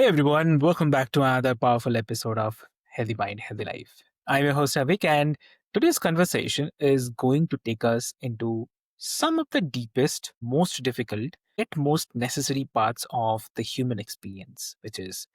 everyone, welcome back to another powerful episode of Healthy Mind, Healthy Life. I'm your host Avik, and today's conversation is going to take us into some of the deepest, most difficult, yet most necessary parts of the human experience, which is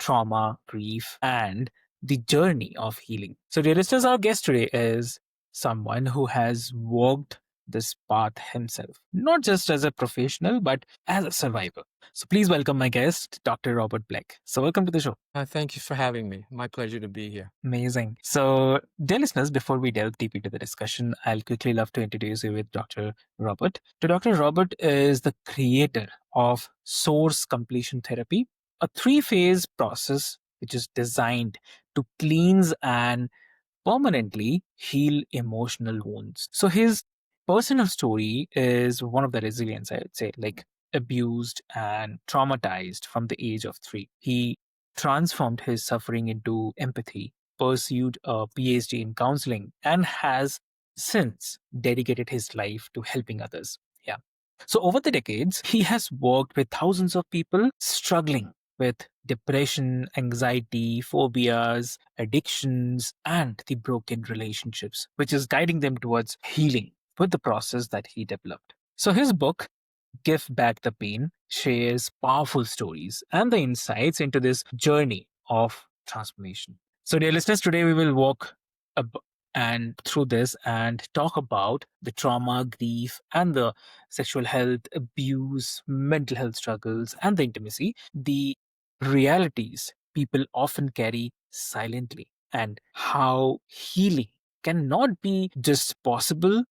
trauma, grief, and the journey of healing. So, dear listeners, our guest today is someone who has walked this path himself, not just as a professional, but as a survivor. So, please welcome my guest, Dr. Robert Bleck. So, welcome to the show. Thank you for having me. My pleasure to be here. Amazing. So, dear listeners, before we delve deep into the discussion, I'll quickly love to introduce you with Dr. Robert. So, Dr. Robert is the creator of Source Completion Therapy, a three-phase process which is designed to cleanse and permanently heal emotional wounds. So his personal story is one of the resilience, I would say, like abused and traumatized from the age of 3. He transformed his suffering into empathy, pursued a PhD in counseling, and has since dedicated his life to helping others. Yeah. So over the decades, he has worked with thousands of people struggling with depression, anxiety, phobias, addictions, and the broken relationships, which is guiding them towards healing with the process that he developed. So his book, Give Back the Pain, shares powerful stories and the insights into this journey of transformation. So, dear listeners, today we will walk ab- and through this and talk about the trauma, grief, and the sexual health, abuse, mental health struggles, and the intimacy, the realities people often carry silently, and how healing cannot be just possible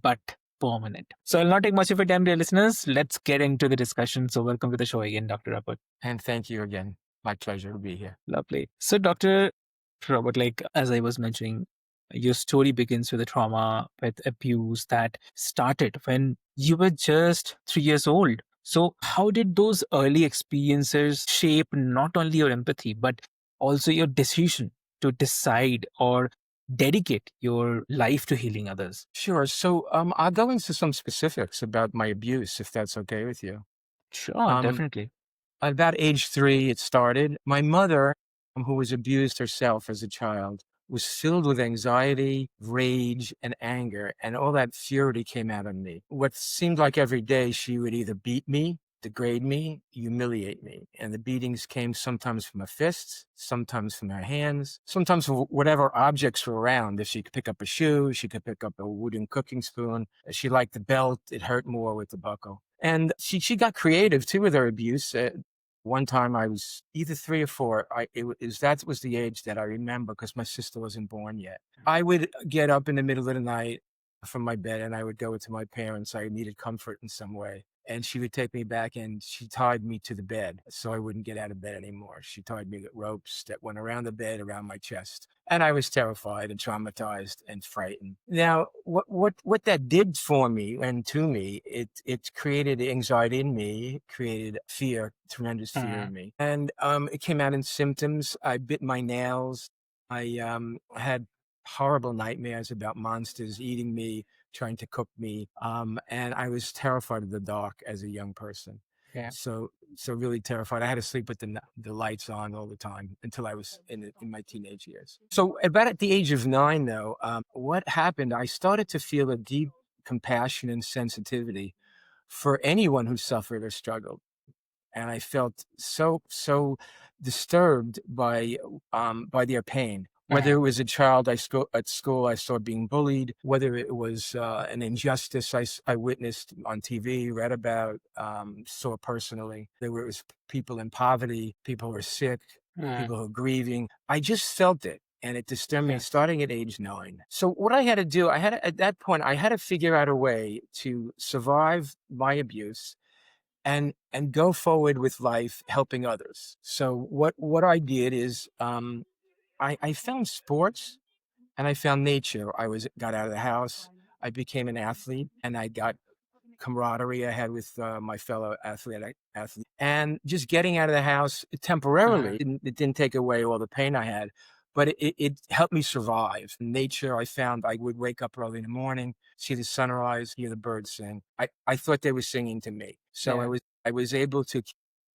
but permanent. So I'll not take much of your time, dear listeners. Let's get into the discussion. So welcome to the show again, Dr. Robert. And thank you again. My pleasure to be here. Lovely. So, Dr. Robert, like as I was mentioning, your story begins with a trauma, with abuse that started when you were just 3 years old. So, how did those early experiences shape not only your empathy, but also your decision to decide or dedicate your life to healing others? Sure. So I'll go into some specifics about my abuse, if that's okay with you. Sure, Um, definitely. at about age 3, it started. My mother, who was abused herself as a child, was filled with anxiety, rage, and anger, and all that fury came out on me. What seemed like every day she would either beat me, degrade me, humiliate me. And the beatings came sometimes from her fists, sometimes from her hands, sometimes from whatever objects were around. If she could pick up a shoe, she could pick up a wooden cooking spoon. If she liked the belt, it hurt more with the buckle. And she got creative too with her abuse. One time I was either 3 or 4. That was the age that I remember because my sister wasn't born yet. I would get up in the middle of the night from my bed and I would go to my parents. I needed comfort in some way. And she would take me back and she tied me to the bed so I wouldn't get out of bed anymore. She tied me with ropes that went around the bed, around my chest. And I was terrified and traumatized and frightened. Now, what that did for me and to me, it created anxiety in me, created fear, tremendous fear Mhm. in me. And it came out in symptoms. I bit my nails. I had horrible nightmares about monsters eating me, trying to cook me. And I was terrified of the dark as a young person. Yeah. So really terrified. I had to sleep with the lights on all the time until I was in my teenage years. So about at the age of 9, though, what happened? I started to feel a deep compassion and sensitivity for anyone who suffered or struggled, and I felt so disturbed by their pain. Whether Mhm. it was a child at school I saw being bullied, whether it was an injustice I witnessed on TV, read about, saw personally. There was people in poverty, people who were sick, Mhm. people who were grieving. I just felt it. And it disturbed me Yeah. starting at age 9. So what I had to do, at that point, I had to figure out a way to survive my abuse and go forward with life helping others. So what I did is I found sports and I found nature. Got out of the house. I became an athlete and I got camaraderie I had with my fellow athlete, and just getting out of the house Mhm. temporarily it didn't take away all the pain I had, but it helped me survive. Nature, I found I would wake up early in the morning, see the sunrise, hear the birds sing. I thought they were singing to me, so Yeah. I was able to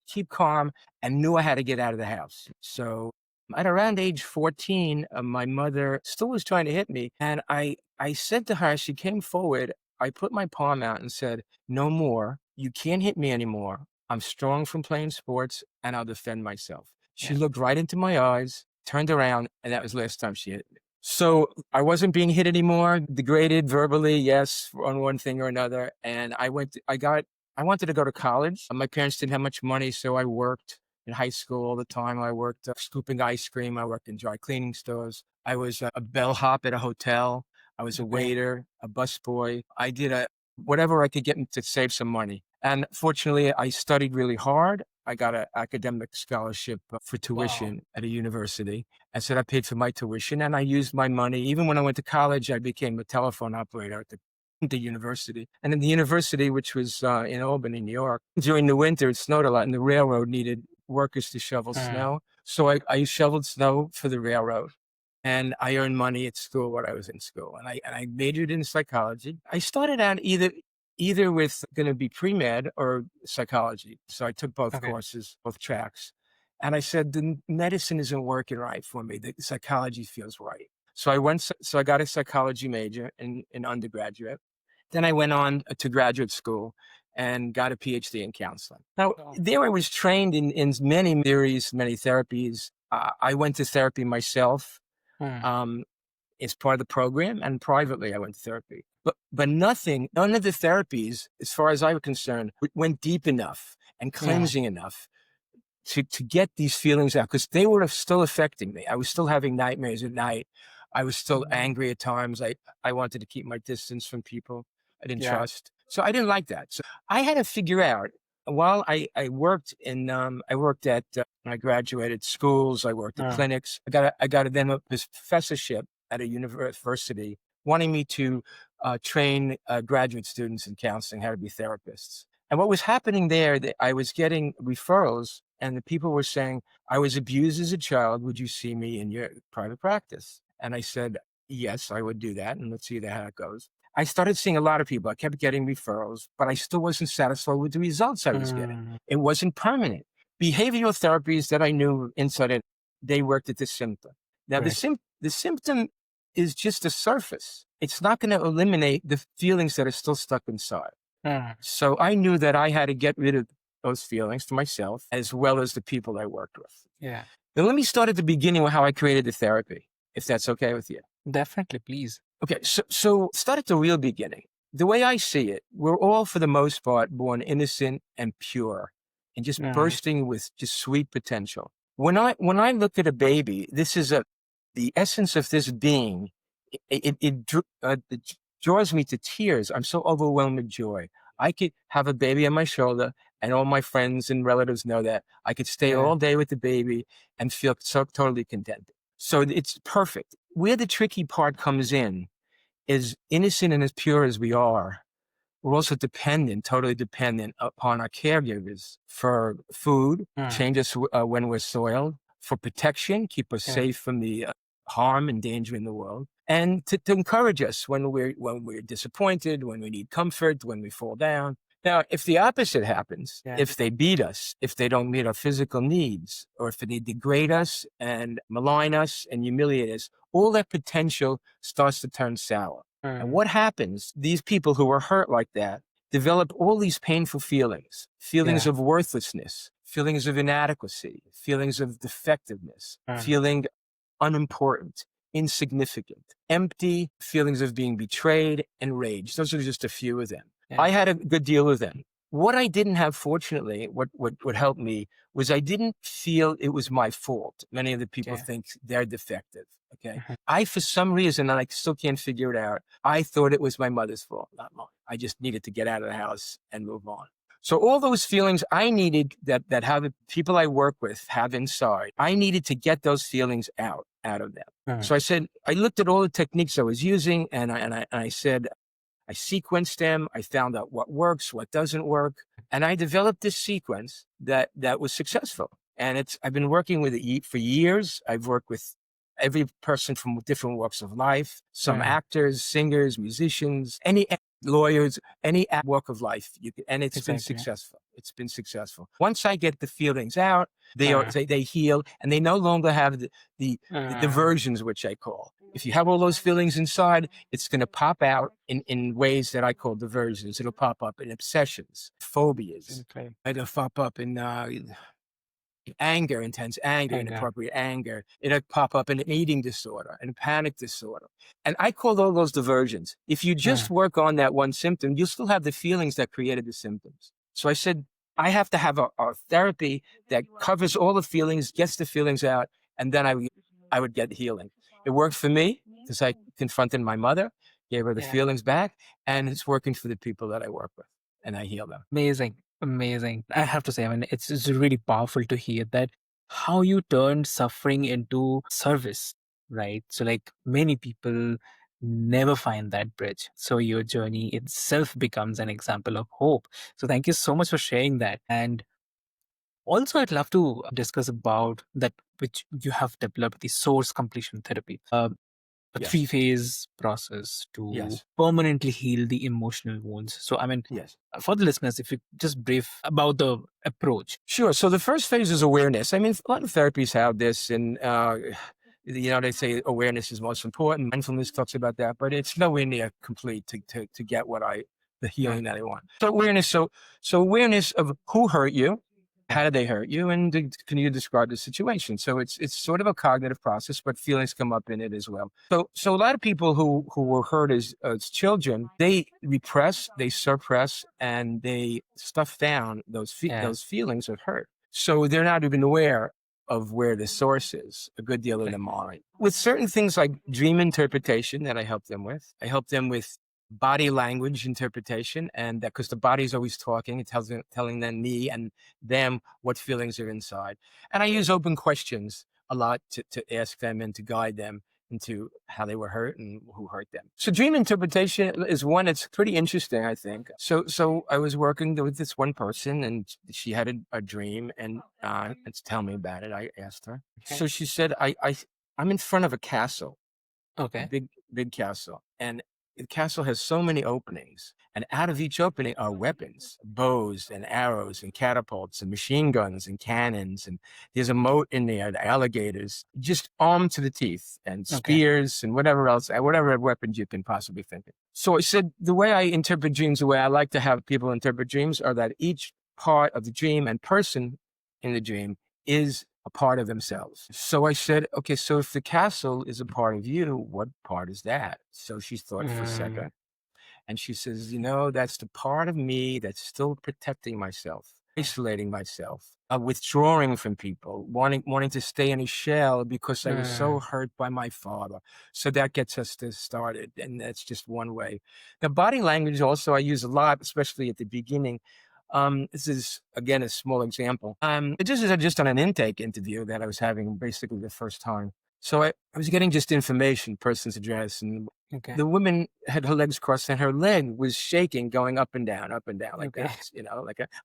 keep calm, and knew I had to get out of the house. So at around age 14, my mother still was trying to hit me. And I said to her, she came forward, I put my palm out and said, no more. You can't hit me anymore. I'm strong from playing sports and I'll defend myself. She Yeah. looked right into my eyes, turned around, and that was the last time she hit me. So I wasn't being hit anymore, degraded verbally, yes, on one thing or another. And I wanted to go to college. My parents didn't have much money, so I worked in high school all the time. I worked scooping ice cream. I worked in dry cleaning stores. I was a bellhop at a hotel. I was a Okay. waiter, a busboy. I did whatever I could get to save some money. And fortunately, I studied really hard. I got an academic scholarship for Wow. tuition at a university. And so I paid for my tuition and I used my money. Even when I went to college, I became a telephone operator at the university. And in the university, which was in Albany, New York, during the winter, it snowed a lot and the railroad needed workers to shovel Mm. snow. So I shoveled snow for the railroad and I earned money at school while I was in school. And I majored in psychology. I started out either with going to be pre-med or psychology. So I took both Okay. courses, both tracks. And I said, the medicine isn't working right for me. The psychology feels right. So I got a psychology major in undergraduate. Then I went on to graduate school and got a PhD in counseling. Now, Oh. there I was trained in many theories, many therapies. I went to therapy myself Mm. um, as part of the program, and privately I went to therapy. But none of the therapies, as far as I was concerned, went deep enough and Mm. cleansing enough to get these feelings out because they were still affecting me. I was still having nightmares at night. I was still Mm. angry at times. I wanted to keep my distance from people I didn't Yeah. trust. So I didn't like that. So I had to figure out while I worked I worked at I graduated schools, I worked at Mm. clinics. I got then a professorship at a university wanting me to train graduate students in counseling how to be therapists. And what was happening there, that I was getting referrals and the people were saying, I was abused as a child. Would you see me in your private practice? And I said, yes, I would do that. And let's see how it goes. I started seeing a lot of people. I kept getting referrals, but I still wasn't satisfied with the results I was getting. Mm. It wasn't permanent. Behavioral therapies that I knew inside it, they worked at the symptom. Now, Right. the symptom is just a surface. It's not going to eliminate the feelings that are still stuck inside. Mm. So I knew that I had to get rid of those feelings for myself as well as the people I worked with. Yeah. Now, let me start at the beginning with how I created the therapy, if that's okay with you. Definitely, please. Okay, so start at the real beginning. The way I see it, we're all, for the most part, born innocent and pure and just Mm. bursting with just sweet potential. When I look at a baby, the essence of this being, it draws me to tears. I'm so overwhelmed with joy. I could have a baby on my shoulder, and all my friends and relatives know that. I could stay Yeah. all day with the baby and feel so totally contented. So it's perfect. Where the tricky part comes in is innocent and as pure as we are, we're also totally dependent upon our caregivers for food, Mm. change us when we're soiled, for protection, keep us Yeah. safe from the harm and danger in the world, and to encourage us when we're disappointed, when we need comfort, when we fall down. Now, if the opposite happens, Yeah. if they beat us, if they don't meet our physical needs, or if they degrade us and malign us and humiliate us, all that potential starts to turn sour. And Mm. what happens, these people who are hurt like that develop all these painful feelings Yeah. of worthlessness, feelings of inadequacy, feelings of defectiveness, Mm. feeling unimportant, insignificant, empty, feelings of being betrayed, and rage. Those are just a few of them. Yeah. I had a good deal with them. What I didn't have, fortunately, what helped me was I didn't feel it was my fault. Many of the people Okay. think they're defective. Okay. Mhm. I, for some reason, and I still can't figure it out, I thought it was my mother's fault, not mine. I just needed to get out of the house and move on. So all those feelings I needed that have the people I work with have inside, I needed to get those feelings out of them. Mm. So I looked at all the techniques I was using and I said, I sequenced them. I found out what works, what doesn't work. And I developed this sequence that was successful. And I've been working with it for years. I've worked with every person from different walks of life, some Mm. actors, singers, musicians, any lawyers, any walk of life. And it's been Exactly. successful. It's been successful. Once I get the feelings out, Uh, they heal, and they no longer have the uh, diversions, which I call. If you have all those feelings inside, it's going to pop out in ways that I call diversions. It'll pop up in obsessions, phobias. okay. It'll pop up in anger, intense anger, Anger. inappropriate anger. It'll pop up in an eating disorder and panic disorder. And I call all those diversions. If you just work on that one symptom, you'll still have the feelings that created the symptoms. So I said, I have to have a therapy that covers all the feelings, gets the feelings out, and then I would get healing. It worked for me because I confronted my mother, gave her the Yeah. feelings back, and it's working for the people that I work with, and I heal them. Amazing. Amazing. I have to say, I mean, it's really powerful to hear that how you turned suffering into service, right? So, like, many people never find that bridge. So, your journey itself becomes an example of hope. So, thank you so much for sharing that. And also, I'd love to discuss about that which you have developed, the source completion therapy. A Yes. three-phase process to Yes. permanently heal the emotional wounds. So, I mean, Yes. for the listeners, if you just brief about the approach. Sure. So the first phase is awareness. I mean, a lot of therapies have this, and they say awareness is most important. Mindfulness talks about that, but it's nowhere near complete to get the Mm, healing that I want. So awareness. So awareness of who hurt you, yeah. how did they hurt you, and can you describe the situation? So it's sort of a cognitive process, but feelings come up in it as well. So a lot of people who were hurt as children, they repress, they suppress, and they stuff down Yeah. those feelings of hurt. So they're not even aware of where the source is. A good deal of Right. them aren't. With certain things like dream interpretation that I help them with, I help them with body language interpretation, and that because the body's always talking, it telling them me and them what feelings are inside. And I use open questions a lot to ask them and to guide them into how they were hurt and who hurt them. So dream interpretation is one that's pretty interesting, I think. So I was working with this one person, and she had a dream, and let's tell me about it. I asked her. Okay. So she said, I'm in front of a castle, a Okay. big castle, and the castle has so many openings, and out of each opening are weapons, bows and arrows and catapults and machine guns and cannons, and there's a moat in there, the alligators, just armed to the teeth, and Okay. spears and whatever else, whatever weapons you can possibly think of. So I said, the way I interpret dreams, the way I like to have people interpret dreams, are that each part of the dream and person in the dream is a part of themselves. So I said, okay, so if the castle is a part of you, what part is that? So she thought for a Mm, second, and she says, that's the part of me that's still protecting myself, isolating myself, withdrawing from people, wanting to stay in a shell because I was so mm, hurt by my father. So that gets us started, and that's just one way. The body language also I use a lot, especially at the beginning. This is again a small example. This is just on an intake interview that I was having basically the first time. So I was getting just information, person's address, and okay. the woman had her legs crossed and her leg was shaking, going up and down like Okay. this.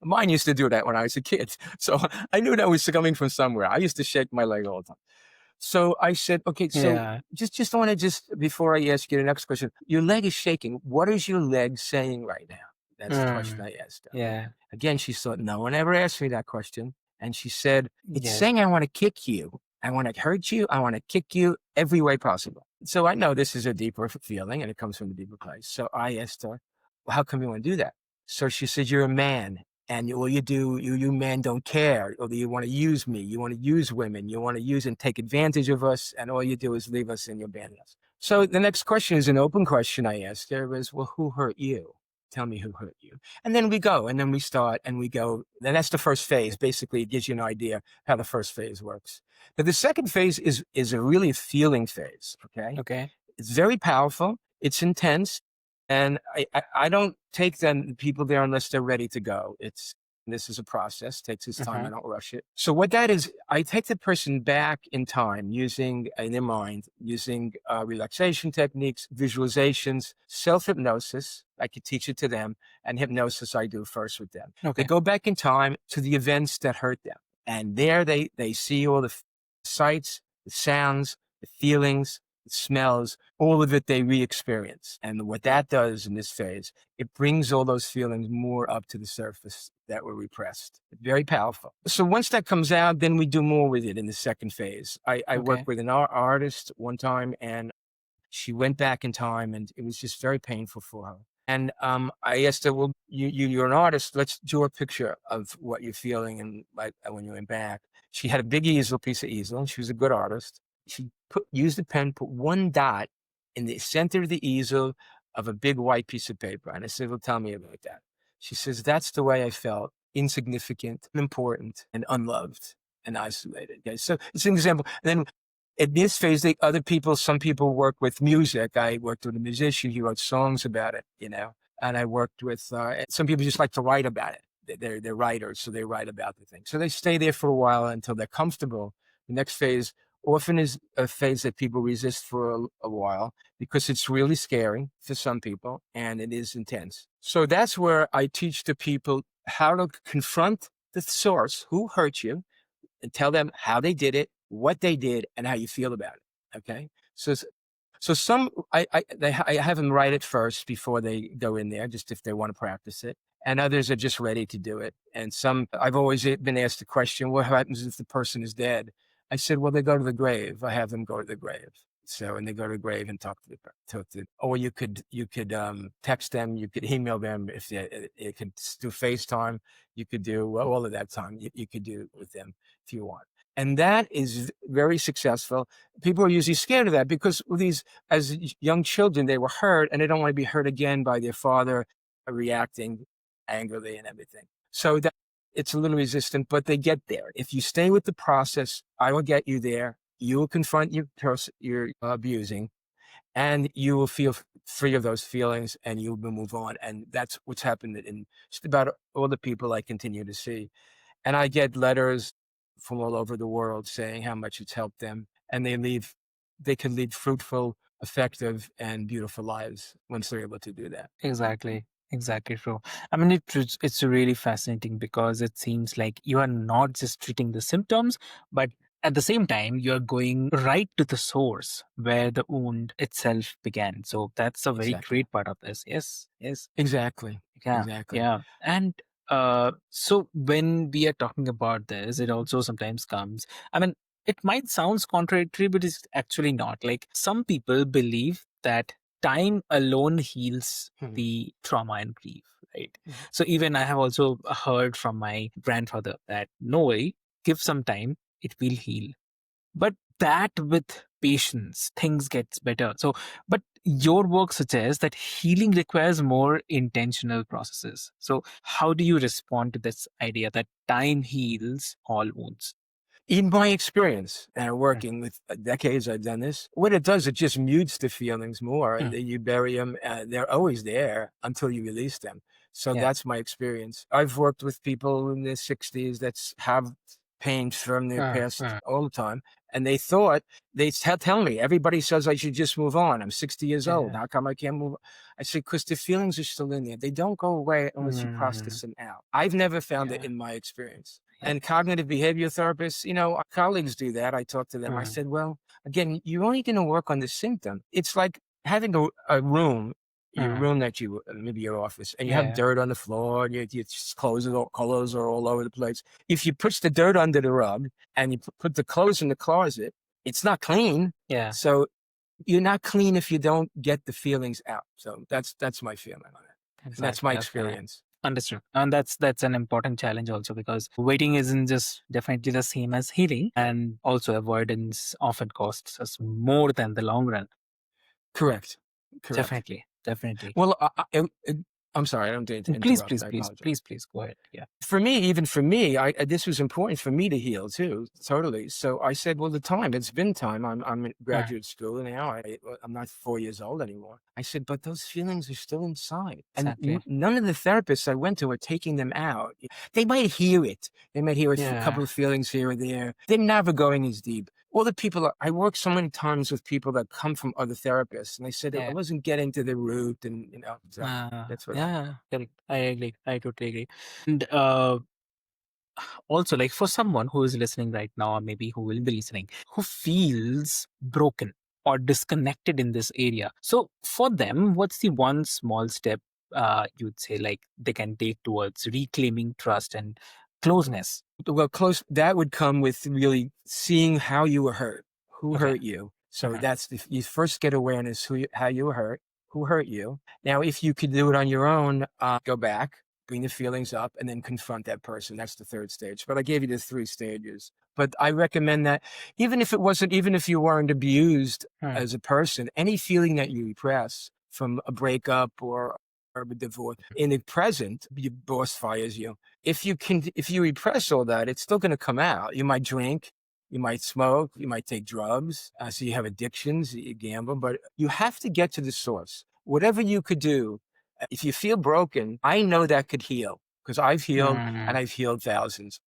Mine used to do that when I was a kid. So I knew that was coming from somewhere. I used to shake my leg all the time. So I said, okay, so Yeah. just want to before I ask you the next question, your leg is shaking. What is your leg saying right now? That's the question Mm, I asked her. yeah. Again, she thought, no one ever asked me that question. And she said, it's Yes. saying, I want to kick you. I want to hurt you. I want to kick you every way possible. So I know this is a deeper feeling and it comes from a deeper place. So I asked her, well, how come you want to do that? So she said, you're a man. And all you do, you men don't care, or you want to use me, you want to use women, you want to use and take advantage of us, and all you do is leave us and you abandon us. So the next question is an open question I asked her was, well, who hurt you? Tell me who hurt you. And then we go, and then we start, and we go. And that's the first phase. Basically, it gives you an idea how the first phase works. But the second phase is a really feeling phase, okay? Okay. It's very powerful. It's intense. And I don't take people there unless they're ready to go. This is a process, takes its time. I Mm-hmm. don't rush it. So what that is, I take the person back in time using in their mind, using relaxation techniques, visualizations, self-hypnosis. I could teach it to them, and hypnosis I do first with them. They Okay. go back in time to the events that hurt them. And there they see all the sights, the sounds, the feelings, smells, all of it they re-experience. And what that does in this phase, it brings all those feelings more up to the surface that were repressed. Very powerful. So once that comes out, then we do more with it in the second phase. I Okay. worked with an artist one time, and she went back in time, and it was just very painful for her. And I asked her, "Well, you're an artist. Let's draw a picture of what you're feeling and like when you went back." She had a big easel, piece of easel, and she was a good artist. She used a pen, put one dot in the center of the easel of a big white piece of paper. And I said, "Well, tell me about that." She says, "That's the way I felt, insignificant, unimportant, and unloved and isolated." Okay, so it's an example. And then at this phase, other people, some people work with music. I worked with a musician. He wrote songs about it, and I worked with, some people just like to write about it. They're writers, so they write about the thing. So they stay there for a while until they're comfortable. The next phase often is a phase that people resist for a while because it's really scary for some people and it is intense. So that's where I teach the people how to confront the source who hurt you and tell them how they did it, what they did, and how you feel about it. Okay. So some I have them write it first before they go in there, just if they want to practice it, and others are just ready to do it. And some I've always been asked the question, "What happens if the person is dead?" I said, "Well, they go to the grave. I have them go to the grave." So, and they go to the grave and or you could text them, you could email them if you could do FaceTime, you could do all of that time you could do with them if you want. And that is very successful. People are usually scared of that because these, as young children, they were hurt and they don't want to be hurt again by their father reacting angrily and everything. So that it's a little resistant, but they get there. If you stay with the process, I will get you there. You will confront your person you're abusing, and you will feel free of those feelings and you will move on. And that's what's happened in just about all the people I continue to see. And I get letters from all over the world saying how much it's helped them. And they can lead fruitful, effective, and beautiful lives once they're able to do that. Exactly. Exactly true. I mean, it's really fascinating because it seems like you are not just treating the symptoms, but at the same time, you are going right to the source where the wound itself began. So that's a very Exactly. great part of this. Yes. Yes. Exactly. Yeah. Exactly. Yeah. And so when we are talking about this, it also sometimes comes. I mean, it might sound contradictory, but it's actually not. Like some people believe that time alone heals Mhm. the trauma and grief, right? Mhm. So even I have also heard from my grandfather that no way, give some time, it will heal. But that with patience, things gets better. So, but your work suggests that healing requires more intentional processes. So, how do you respond to this idea that time heals all wounds? In my experience, and Mm, working with decades, I've done this. What it does, it just mutes the feelings more. mm, You bury them; they're always there until you release them. So yeah. that's my experience. I've worked with people in their 60s that have pain from their past Mm. all the time, and they tell me everybody says I should just move on. I'm 60 years old. Yeah. How come I can't move? I say because the feelings are still in there. They don't go away unless you process Mm, them out. I've never found it yeah. in my experience. Yeah. And cognitive behavior therapists, our colleagues do that. I talk to them. I Mm, said, well, again, you're only going to work on the symptom. It's like having a room, your mm, room that maybe your office, and you have yeah. dirt on the floor, and your clothes are all over the place. If you push the dirt under the rug and you put the clothes in the closet, it's not clean. Yeah. So you're not clean if you don't get the feelings out. So that's my feeling on it. And that's my Exactly. Okay. experience. Understood. And that's an important challenge also because waiting isn't just definitely the same as healing, and also avoidance often costs us more than the long run. Correct. Correct. Definitely. Definitely. Well, I'm sorry, I don't mean to Please, interrupt. please, I please, apologize. please, please go ahead. Yeah. Even for me, this was important for me to heal too, totally. So I said, well, it's been time. I'm in Mm, graduate school now. I'm not 4 years old anymore. I said, but those feelings are still inside. And exactly. none of the therapists I went to are taking them out. They might hear it. They might hear a Yeah. couple of feelings here or there. They're never going as deep. All the people I work so many times with people that come from other therapists, and they said I Yeah. wasn't getting to the root, and so that's what I. Yeah. Correct. I agree. I totally agree. And also, like for someone who is listening right now, or maybe who will be listening, who feels broken. or disconnected in this area. So for them, what's the one small step you'd say like they can take towards reclaiming trust and closeness? Well, close that would come with really seeing how you were hurt, who Okay. hurt you. So Uh-huh. that's you first get awareness how you were hurt, who hurt you. Now, if you could do it on your own, go back, bring the feelings up, and then confront that person. That's the third stage. But I gave you the three stages. But I recommend that even if you weren't abused Hmm. as a person, any feeling that you repress from a breakup or a divorce in the present, your boss fires you, if you repress all that, it's still going to come out. You might drink, you might smoke, you might take drugs. So you have addictions, you gamble, but you have to get to the source. Whatever you could do, if you feel broken, I know that could heal because I've healed and Hmm. I've healed thousands.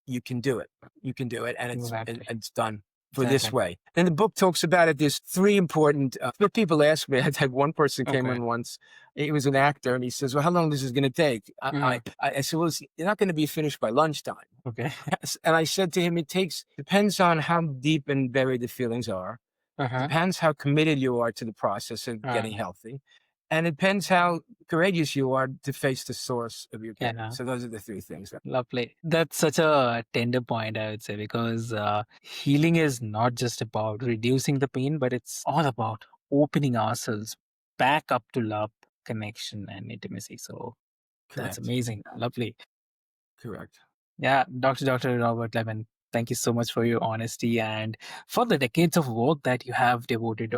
You can do it. You can do it, and Exactly. it's done for this Exactly. way. And the book talks about it. There's three important. What people ask me. I had one person came Okay. in once. He was an actor, and he says, "Well, how long this is going to take?" Mm. I said, "Well, you're not going to be finished by lunchtime." Okay. And I said to him, depends on how deep and buried the feelings are, Uh-huh. depends how committed you are to the process of getting healthy, and it depends how courageous you are to face the source of your pain. Yeah. So those are the three things. Lovely. That's such a tender point, I would say, because healing is not just about reducing the pain, but it's all about opening ourselves back up to love, connection, and intimacy. So that's Correct. amazing. Lovely. Correct. Yeah, Dr. Robert Levin, thank you so much for your honesty and for the decades of work that you have devoted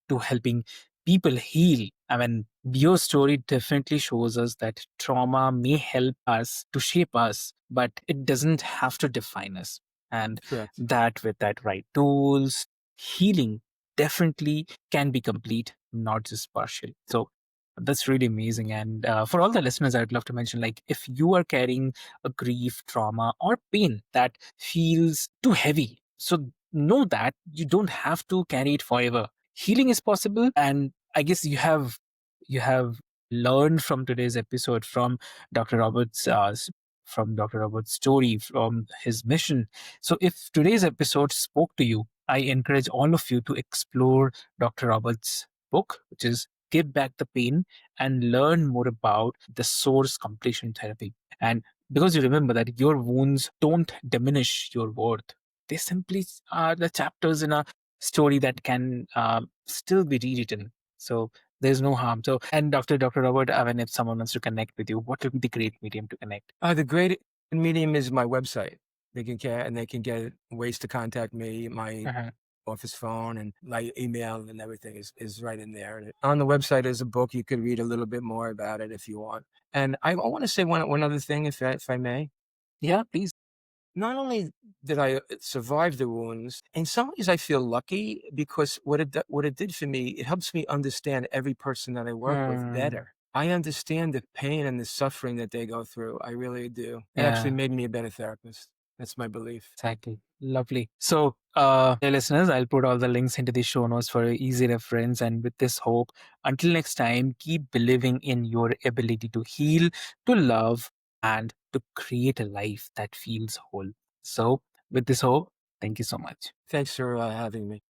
to helping people heal. I mean, your story definitely shows us that trauma may help us to shape us, but it doesn't have to define us. And Correct. that with that right tools, healing definitely can be complete, not just partial. So that's really amazing. And for all the listeners, I'd love to mention like, if you are carrying a grief, trauma, or pain that feels too heavy. So know that you don't have to carry it forever. Healing is possible, and I guess you have learned from today's episode from Dr. Roberts. From Dr. Robert's story, from his mission. So, if today's episode spoke to you, I encourage all of you to explore Dr. Roberts' book, which is Give Back the Pain, and learn more about the source completion therapy. And because you remember that your wounds don't diminish your worth, they simply are the chapters in a story that can still be rewritten. So there's no harm. So, and Dr. Robert, I mean, if someone wants to connect with you, what would be the great medium to connect? The great medium is my website. They can get ways to contact me. My Uh-huh. office phone and my email and everything is right in there. And on the website is a book. You could read a little bit more about it if you want. And I want to say one other thing, if I may. Yeah, please. Not only did I survive the wounds, in some ways I feel lucky because what it did for me, it helps me understand every person that I work with Hmm. better. I understand the pain and the suffering that they go through. I really do. It actually Yeah. made me a better therapist. That's my belief. Exactly. Lovely. So, dear listeners, I'll put all the links into the show notes for easy reference. And with this hope, until next time, keep believing in your ability to heal, to love, and to create a life that feels whole. So, with this hope, thank you so much. Thanks for having me.